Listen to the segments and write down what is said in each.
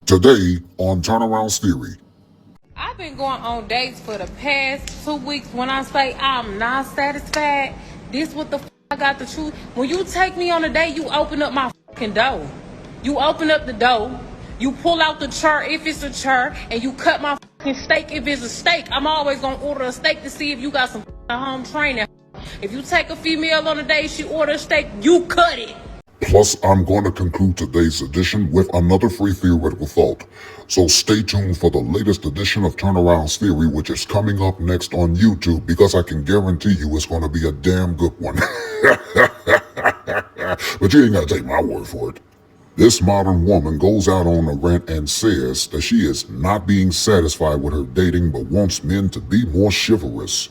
Today on Turneround's Theory. I've been going on dates for the past 2 weeks. When I say I'm not satisfied, this what the I got the truth. When you take me on a date, you open up my fucking door. You open up the door. You pull out the chair if it's a chair, and you cut my fucking steak if it's a steak. I'm always gonna order a steak to see if you got some home training. If you take a female on a date, she order a steak, you cut it. Plus, I'm going to conclude today's edition with another free theoretical thought. So stay tuned for the latest edition of Turnaround's Theory, which is coming up next on YouTube, because I can guarantee you it's going to be a damn good one. But you ain't got to take my word for it. This modern woman goes out on a rant and says that she is not being satisfied with her dating but wants men to be more chivalrous.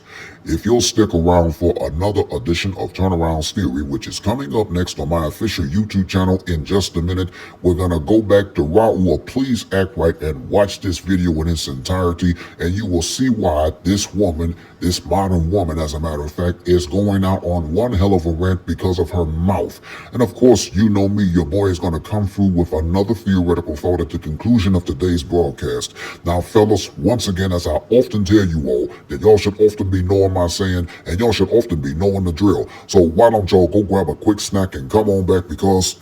If you'll stick around for another edition of Turnaround's Theory, which is coming up next on my official YouTube channel in just a minute, we're gonna go back to Raul. Please act right and watch this video in its entirety, and you will see why this woman, this modern woman as a matter of fact, is going out on one hell of a rant because of her mouth. And of course, you know me, your boy is gonna come through with another theoretical thought at the conclusion of today's broadcast. Now fellas, once again, as I often tell you all, that y'all should often be knowing my saying, and y'all should often be knowing the drill. So why don't y'all go grab a quick snack and come on back, because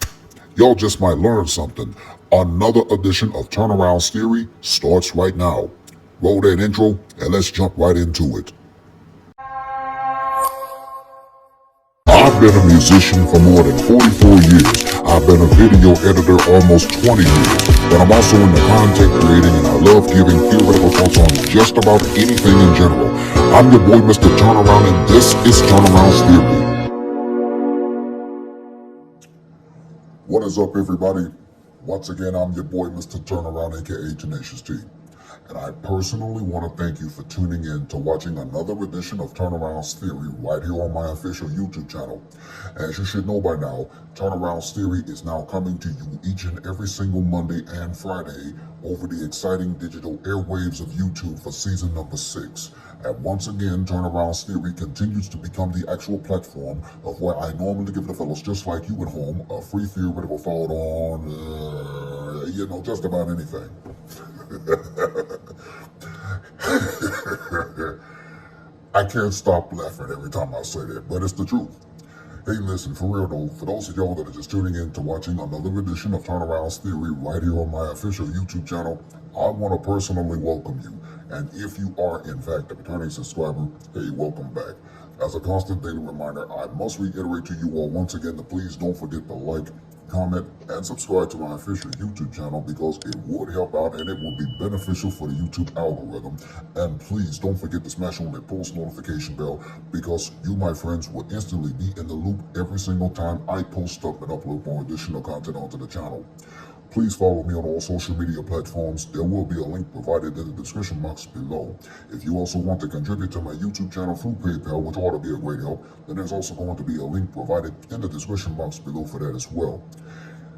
y'all just might learn something. Another edition of Turnaround's Theory starts right now. Roll that intro and let's jump right into it. I've been a musician for more than 44 years. I've been a video editor almost 20 years. But I'm also into content creating, and I love giving theoretical thoughts on just about anything in general. I'm your boy, Mr. Turnaround, and this is Turnaround's Theory. What is up, everybody? Once again, I'm your boy, Mr. Turnaround, aka Tenacious T. And I personally want to thank you for tuning in to watching another edition of Turnaround's Theory right here on my official YouTube channel. As you should know by now, Turnaround's Theory is now coming to you each and every single Monday and Friday over the exciting digital airwaves of YouTube for season number 6. And once again, Turnaround's Theory continues to become the actual platform of where I normally give the fellows just like you at home a free theoretical thought on, just about anything. I can't stop laughing every time I say that, but it's the truth. Hey, listen, for real though, for those of y'all that are just tuning in to watching another edition of Turnaround's Theory right here on my official YouTube channel, I want to personally welcome you. And if you are, in fact, a returning subscriber, hey, welcome back. As a constant daily reminder, I must reiterate to you all once again to please don't forget to like, comment, and subscribe to my official YouTube channel, because it would help out and it would be beneficial for the YouTube algorithm. And please don't forget to smash on that post notification bell, because you, my friends, will instantly be in the loop every single time I post up and upload more additional content onto the channel. Please follow me on all social media platforms. There will be a link provided in the description box below. If you also want to contribute to my YouTube channel through PayPal, which ought to be a great help, then there's also going to be a link provided in the description box below for that as well.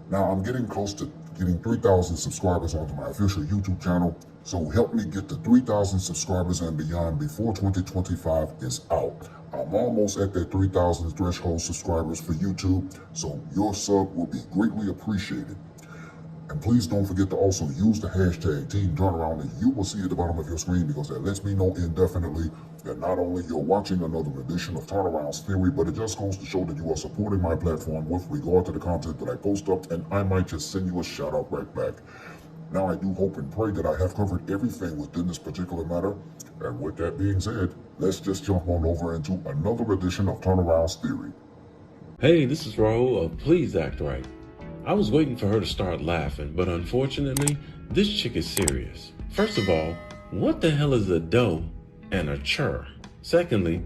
Now, I'm getting close to getting 3,000 subscribers onto my official YouTube channel, so help me get to 3,000 subscribers and beyond before 2025 is out. I'm almost at that 3,000 threshold subscribers for YouTube, so your sub will be greatly appreciated. And please don't forget to also use the hashtag #TeamTurnaround that you will see at the bottom of your screen, because that lets me know indefinitely that not only you're watching another edition of Turnaround's Theory, but it just goes to show that you are supporting my platform with regard to the content that I post up, and I might just send you a shout out right back. Now, I do hope and pray that I have covered everything within this particular matter. And with that being said, let's just jump on over into another edition of Turnaround's Theory. Hey, this is Raul of Please Act Right. I was waiting for her to start laughing, but unfortunately, this chick is serious. First of all, what the hell is a dough and a chur? Secondly,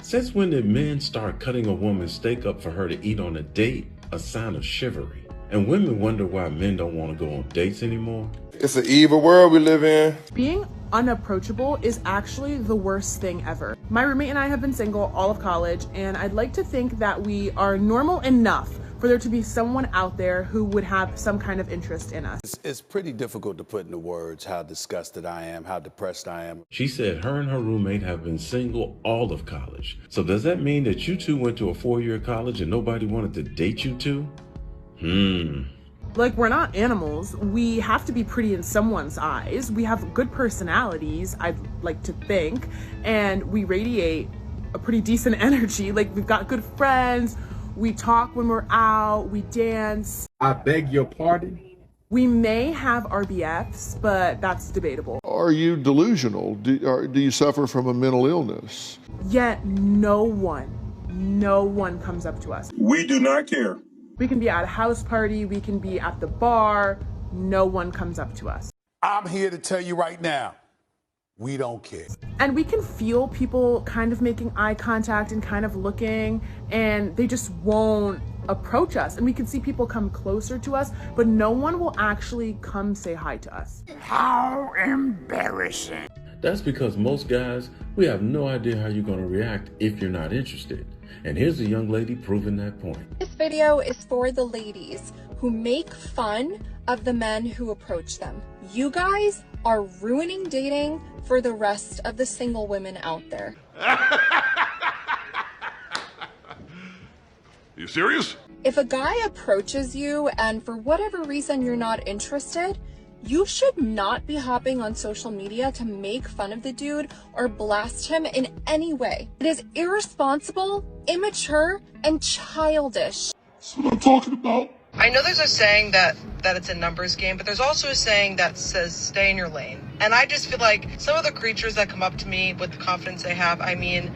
since when did men start cutting a woman's steak up for her to eat on a date, a sign of chivalry? And women wonder why men don't want to go on dates anymore? It's an evil world we live in. Being unapproachable is actually the worst thing ever. My roommate and I have been single all of college, and I'd like to think that we are normal enough for there to be someone out there who would have some kind of interest in us. It's pretty difficult to put into words how disgusted I am, how depressed I am. She said her and her roommate have been single all of college. So does that mean that you two went to a 4-year college and nobody wanted to date you two? Like, we're not animals. We have to be pretty in someone's eyes. We have good personalities, I'd like to think, and we radiate a pretty decent energy. Like, we've got good friends, we talk when we're out, we dance. I beg your pardon? We may have RBFs, but that's debatable. Are you delusional? Do you suffer from a mental illness? Yet no one comes up to us. We do not care. We can be at a house party, we can be at the bar, no one comes up to us. I'm here to tell you right now, we don't care. And we can feel people kind of making eye contact and kind of looking, and they just won't approach us. And we can see people come closer to us, but no one will actually come say hi to us. How embarrassing. That's because most guys, we have no idea how you're going to react if you're not interested. And here's a young lady proving that point. This video is for the ladies who make fun of the men who approach them. You guys are ruining dating for the rest of the single women out there. You serious? If a guy approaches you and for whatever reason you're not interested, you should not be hopping on social media to make fun of the dude or blast him in any way. It is irresponsible, immature, and childish. That's what I'm talking about. I know there's a saying that it's a numbers game, but there's also a saying that says stay in your lane. And I just feel like some of the creatures that come up to me with the confidence they have, a man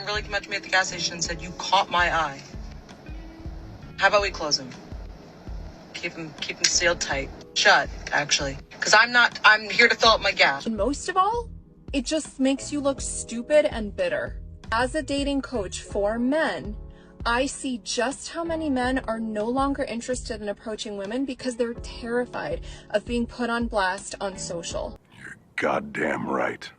really came up to me at the gas station and said, "You caught my eye. How about we close him? Keep him sealed tight. Shut, actually. Because I'm here to fill up my gas." And most of all, it just makes you look stupid and bitter. As a dating coach for men, I see just how many men are no longer interested in approaching women because they're terrified of being put on blast on social. You're goddamn right.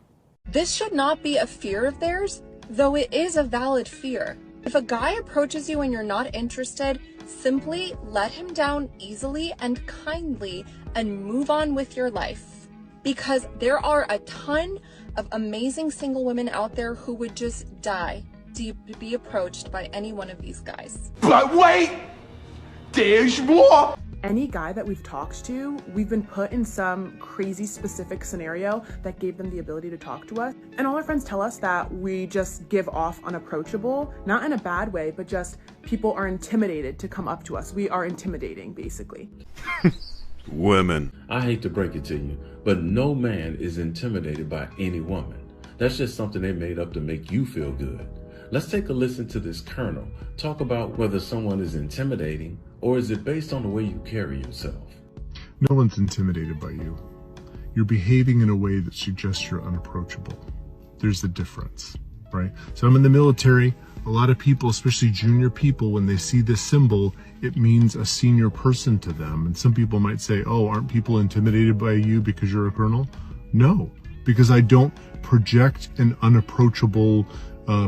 This should not be a fear of theirs, though it is a valid fear. If a guy approaches you and you're not interested, simply let him down easily and kindly and move on with your life. Because there are a ton of amazing single women out there who would just die to be approached by any one of these guys. But wait, there's more. Any guy that we've talked to, we've been put in some crazy specific scenario that gave them the ability to talk to us. And all our friends tell us that we just give off unapproachable, not in a bad way, but just people are intimidated to come up to us. We are intimidating, basically. Women. I hate to break it to you, but no man is intimidated by any woman. That's just something they made up to make you feel good. Let's take a listen to this colonel talk about whether someone is intimidating or is it based on the way you carry yourself. No one's intimidated by you. You're behaving in a way that suggests you're unapproachable. There's the difference, right? So I'm in the military. A lot of people, especially junior people, when they see this symbol, it means a senior person to them. And some people might say, oh, aren't people intimidated by you because you're a colonel? No, because I don't project an unapproachable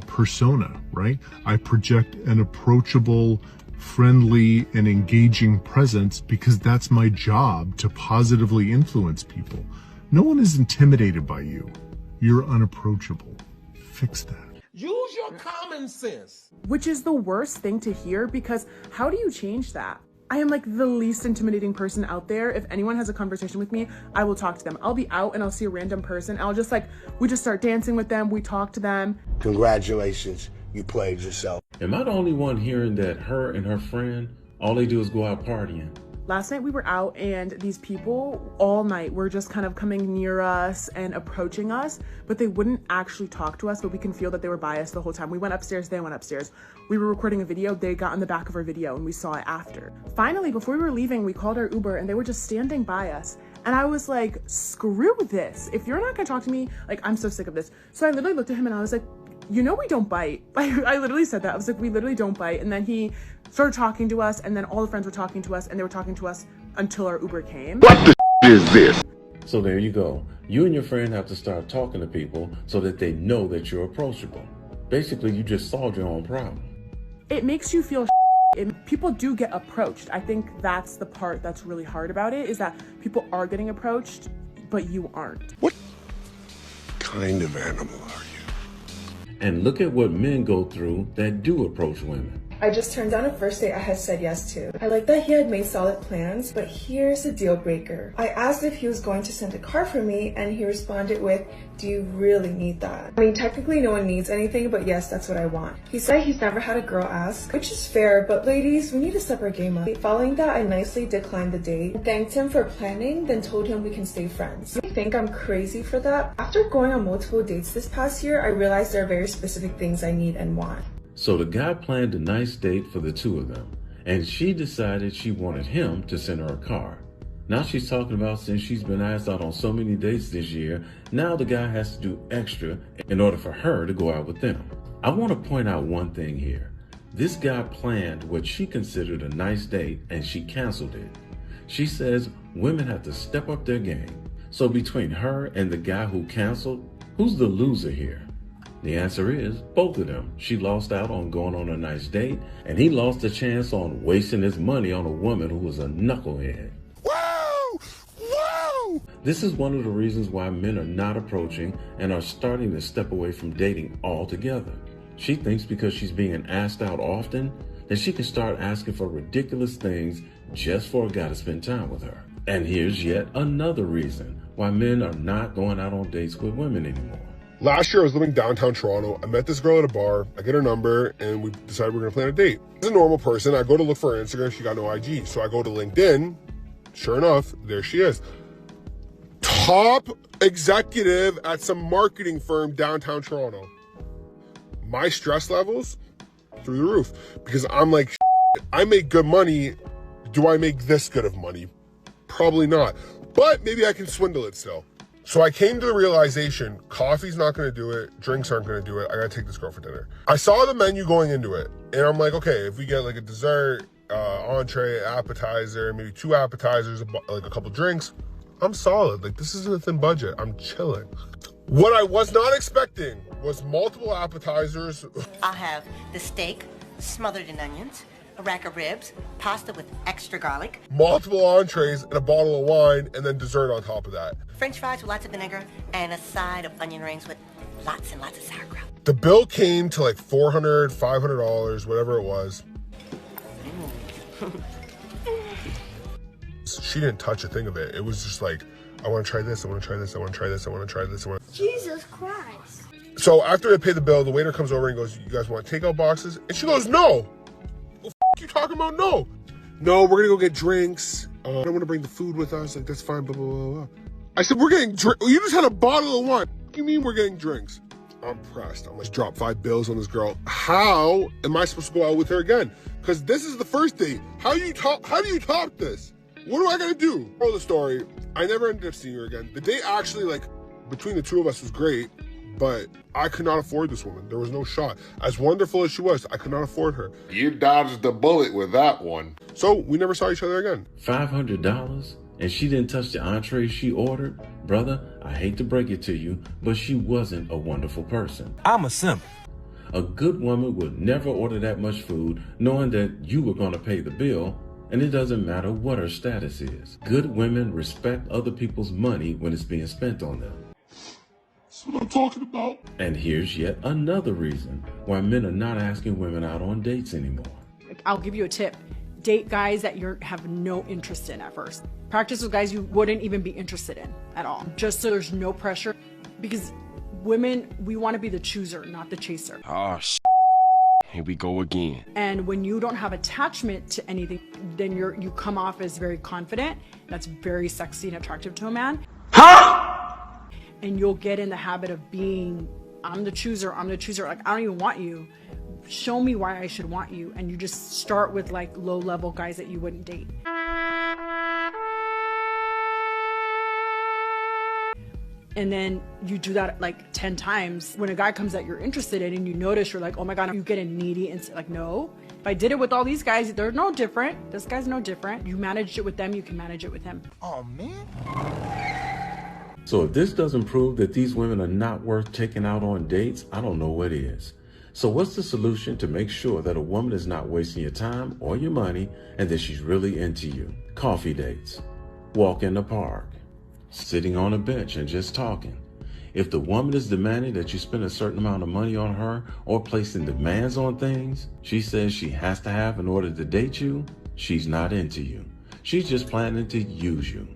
persona, right? I project an approachable, friendly, and engaging presence because that's my job, to positively influence people. No one is intimidated by you. You're unapproachable. Fix that. Use your common sense. Which is the worst thing to hear, because how do you change that? I am like the least intimidating person out there. If anyone has a conversation with me, I will talk to them. I'll be out and I'll see a random person. I'll just we just start dancing with them. We talk to them. Congratulations, you played yourself. Am I the only one hearing that her and her friend, all they do is go out partying? Last night we were out and these people all night were just kind of coming near us and approaching us, but they wouldn't actually talk to us, but we can feel that they were by us the whole time. We went upstairs, they went upstairs. We were recording a video, they got in the back of our video and we saw it after. Finally, before we were leaving, we called our Uber and they were just standing by us. And I was like, screw this. If you're not gonna talk to me, I'm so sick of this. So I literally looked at him and I was like, you know we don't bite. I literally said that. I was like, we literally don't bite. And then he started talking to us, and then all the friends were talking to us, and they were talking to us until our Uber came. What the is this? So there you go. You and your friend have to start talking to people so that they know that you're approachable. Basically, you just solved your own problem. It makes you feel people do get approached. I think that's the part that's really hard about it, is that people are getting approached, but you aren't. What kind of animal are you? And look at what men go through that do approach women. I just turned down a first date I had said yes to. I liked that he had made solid plans, but here's the deal breaker. I asked if he was going to send a car for me, and he responded with, "Do you really need that?" I mean, technically no one needs anything, but yes, that's what I want. He said he's never had a girl ask, which is fair, but ladies, we need to step our game up. Following that, I nicely declined the date, thanked him for planning, then told him we can stay friends. You think I'm crazy for that? After going on multiple dates this past year, I realized there are very specific things I need and want. So the guy planned a nice date for the two of them, and she decided she wanted him to send her a car. Now she's talking about since she's been asked out on so many dates this year, now the guy has to do extra in order for her to go out with them. I want to point out one thing here. This guy planned what she considered a nice date and she canceled it. She says women have to step up their game. So between her and the guy who canceled, who's the loser here? The answer is both of them. She lost out on going on a nice date, and he lost a chance on wasting his money on a woman who was a knucklehead. Whoa! Whoa! This is one of the reasons why men are not approaching and are starting to step away from dating altogether. She thinks because she's being asked out often, that she can start asking for ridiculous things just for a guy to spend time with her. And here's yet another reason why men are not going out on dates with women anymore. Last year, I was living downtown Toronto. I met this girl at a bar. I get her number, and we decided we're going to plan a date. As a normal person, I go to look for her Instagram. She got no IG. So I go to LinkedIn. Sure enough, there she is. Top executive at some marketing firm downtown Toronto. My stress levels, through the roof. Because I'm like, I make good money. Do I make this good of money? Probably not. But maybe I can swindle it still. So I came to the realization, coffee's not gonna do it, drinks aren't gonna do it, I gotta take this girl for dinner. I saw the menu going into it, and I'm like, okay, if we get like a dessert, entree, appetizer, maybe 2 appetizers, like a couple drinks, I'm solid. Like, this isn't a thin budget, I'm chilling. What I was not expecting was multiple appetizers. I'll have the steak smothered in onions, a rack of ribs, pasta with extra garlic, multiple entrees and a bottle of wine, and then dessert on top of that. French fries with lots of vinegar, and a side of onion rings with lots and lots of sauerkraut. The bill came to like $400, $500, whatever it was. She didn't touch a thing of it. It was just like, I want to try this, I want to try this, I want to try this, I want to try this. Jesus Christ. So after I pay the bill, the waiter comes over and goes, "You guys want takeout boxes?" And she goes, "No." What you talking about? No, we're gonna go get drinks. I don't want to bring the food with us. Like, that's fine, blah, blah, blah, blah. I said, we're getting drinks. You just had a bottle of wine. What do you mean we're getting drinks? I'm pressed. I'm like, drop 5 bills on this girl. How am I supposed to go out with her again? Because this is the first date. How do you top this? What do I gotta do? Moral of the story, I never ended up seeing her again. The date actually, like, between the two of us was great, but I could not afford this woman. There was no shot. As wonderful as she was, I could not afford her. You dodged the bullet with that one. So we never saw each other again. $500? And she didn't touch the entree she ordered? Brother, I hate to break it to you, but she wasn't a wonderful person. I'm a simp. A good woman would never order that much food knowing that you were going to pay the bill, and it doesn't matter what her status is. Good women respect other people's money when it's being spent on them. That's what I'm talking about. And here's yet another reason why men are not asking women out on dates anymore. I'll give you a tip. Date guys that you have no interest in at first. Practice with guys you wouldn't even be interested in at all. Just so there's no pressure. Because women, we want to be the chooser, not the chaser. Oh, here we go again. And when you don't have attachment to anything, then you come off as very confident. That's very sexy and attractive to a man. And you'll get in the habit of being, I'm the chooser. Like, I don't even want you. Show me why I should want you. And you just start with like low level guys that you wouldn't date. And then you do that like 10 times. When a guy comes that you're interested in and you notice, you're like, oh my God, you getting needy. And like, no, if I did it with all these guys, they're no different. This guy's no different. You managed it with them, you can manage it with him. Oh man. So if this doesn't prove that these women are not worth taking out on dates, I don't know what is. So what's the solution to make sure that a woman is not wasting your time or your money and that she's really into you? Coffee dates, walk in the park, sitting on a bench and just talking. If the woman is demanding that you spend a certain amount of money on her or placing demands on things she says she has to have in order to date you, she's not into you. She's just planning to use you.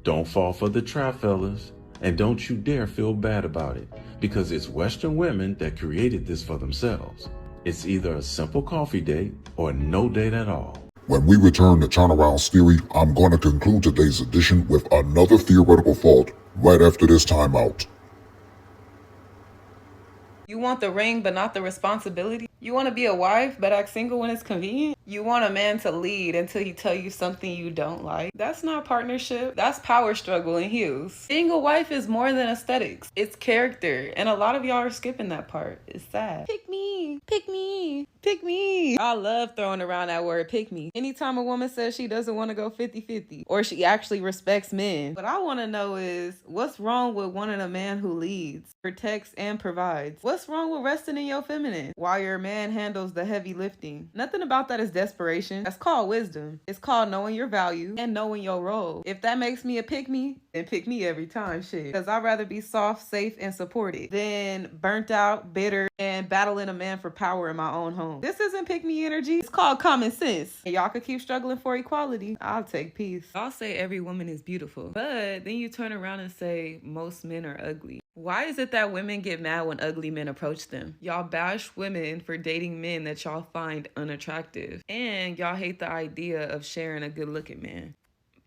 Don't fall for the trap, fellas. And don't you dare feel bad about it, because it's Western women that created this for themselves. It's either a simple coffee date or no date at all. When we return to Turneround's theory, I'm going to conclude today's edition with another theoretical thought right after this timeout. You want the ring but not the responsibility? You want to be a wife but act single when it's convenient? You want a man to lead until he tell you something you don't like? That's not partnership. That's power struggle in heels. Being a wife is more than aesthetics. It's character. And a lot of y'all are skipping that part. It's sad. Pick me. Pick me. Pick me. I love throwing around that word pick me. Anytime a woman says she doesn't want to go 50-50 or she actually respects men. What I want to know is what's wrong with wanting a man who leads, protects, and provides? What's wrong with resting in your feminine while your man handles the heavy lifting? Nothing about that is desperation. That's called wisdom. It's called knowing your value and knowing your role. If that makes me a pick me, then pick me every time, shit. Because I'd rather be soft, safe, and supported than burnt out, bitter, and battling a man for power in my own home. This isn't pick me energy. It's called common sense. And y'all could keep struggling for equality. I'll take peace. I'll say every woman is beautiful, but then you turn around and say most men are ugly. Why is it that women get mad when ugly men approach them? Y'all bash women for dating men that y'all find unattractive. And y'all hate the idea of sharing a good-looking man.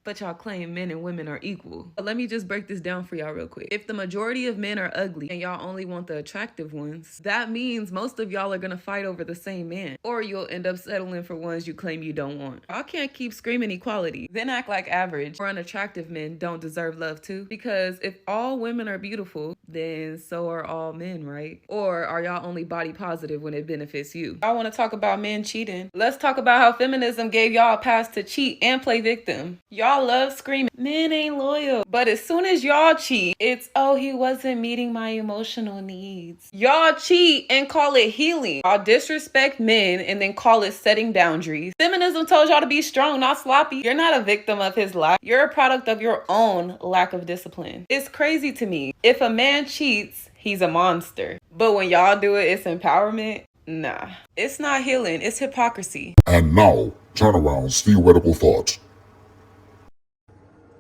But y'all claim men and women are equal. But let me just break this down for y'all real quick. If the majority of men are ugly and y'all only want the attractive ones, that means most of y'all are gonna fight over the same man. Or you'll end up settling for ones you claim you don't want. Y'all can't keep screaming equality, then act like average or unattractive men don't deserve love too. Because if all women are beautiful, then so are all men, right? Or are y'all only body positive when it benefits you? I wanna talk about men cheating. Let's talk about how feminism gave y'all a pass to cheat and play victim. Y'all love screaming, men ain't loyal. But as soon as y'all cheat, it's, oh, he wasn't meeting my emotional needs. Y'all cheat and call it healing. Y'all disrespect men and then call it setting boundaries. Feminism told y'all to be strong, not sloppy. You're not a victim of his lack. You're a product of your own lack of discipline. It's crazy to me. If a man cheats, he's a monster. But when y'all do it, it's empowerment. Nah, it's not healing. It's hypocrisy. And now, Turneround's theoretical thoughts.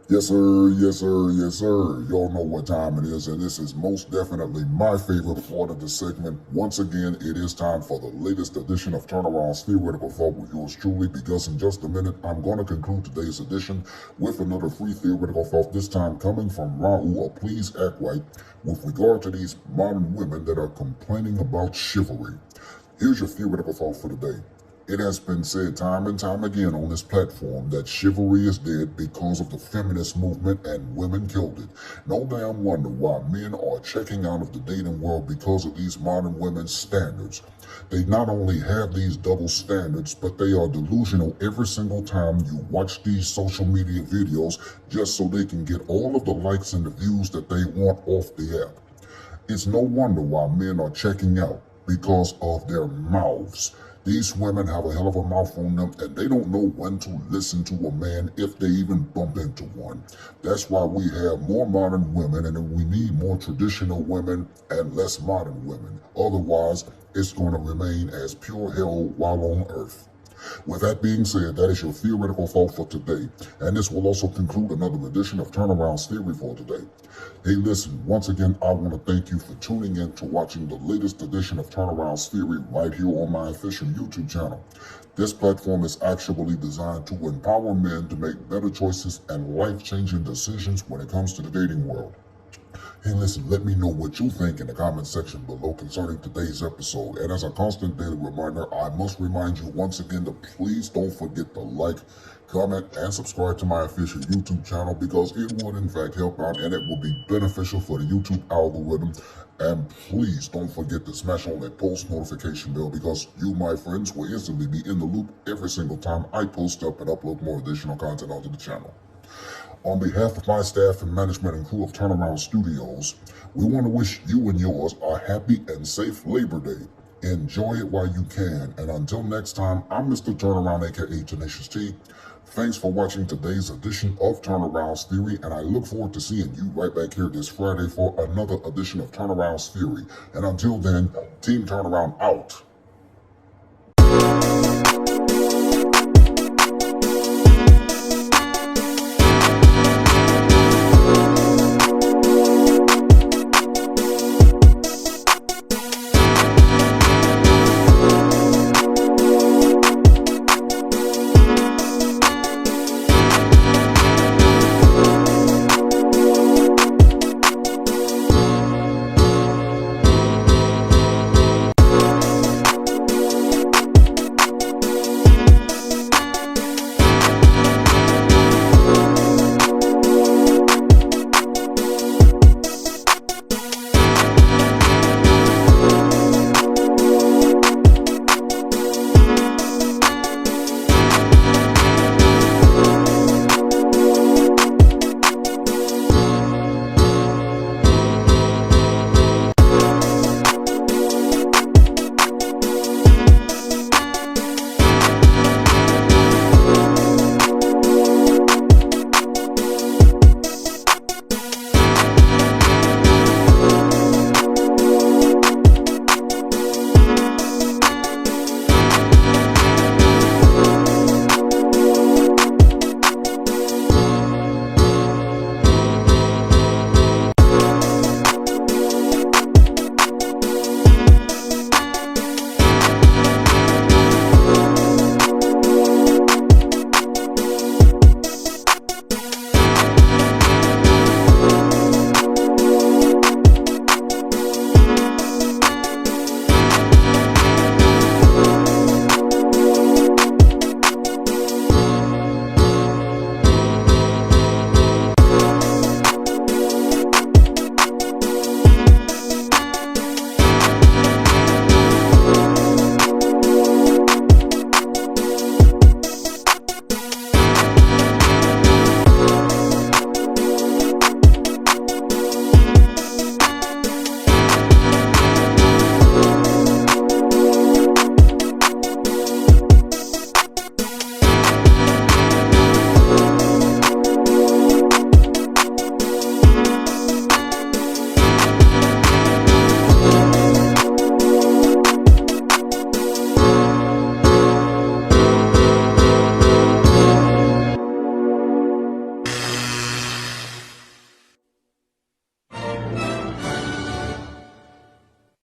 Yes, sir, yes, sir, yes, sir. Y'all know what time it is, and this is most definitely my favorite part of the segment. Once again, it is time for the latest edition of Turnaround's Theoretical Thought with yours truly, because in just a minute, I'm going to conclude today's edition with another free theoretical thought, this time coming from Raul of Please Act Right, with regard to these modern women that are complaining about chivalry. Here's your theoretical thought for today. It has been said time and time again on this platform that chivalry is dead because of the feminist movement and women killed it. No damn wonder why men are checking out of the dating world because of these modern women's standards. They not only have these double standards, but they are delusional every single time you watch these social media videos just so they can get all of the likes and the views that they want off the app. It's no wonder why men are checking out, because of their mouths. These women have a hell of a mouth on them, and they don't know when to listen to a man if they even bump into one. That's why we have more modern women, and we need more traditional women and less modern women. Otherwise, it's going to remain as pure hell while on earth. With that being said, that is your theoretical thought for today, and this will also conclude another edition of Turnaround's Theory for today. Hey, listen, once again, I want to thank you for tuning in to watching the latest edition of Turnaround's Theory right here on my official YouTube channel. This platform is actually designed to empower men to make better choices and life-changing decisions when it comes to the dating world. Hey, listen, let me know what you think in the comment section below concerning today's episode. And as a constant daily reminder, I must remind you once again to please don't forget to like, comment, and subscribe to my official YouTube channel, because it would in fact help out and it will be beneficial for the YouTube algorithm. And please don't forget to smash on that post notification bell, because you, my friends, will instantly be in the loop every single time I post up and upload more additional content onto the channel. On behalf of my staff and management and crew of Turnaround Studios, we want to wish you and yours a happy and safe Labor Day. Enjoy it while you can. And until next time, I'm Mr. Turnaround, aka Tenacious T. Thanks for watching today's edition of Turnaround's Theory, and I look forward to seeing you right back here this Friday for another edition of Turnaround's Theory. And until then, Team Turnaround out.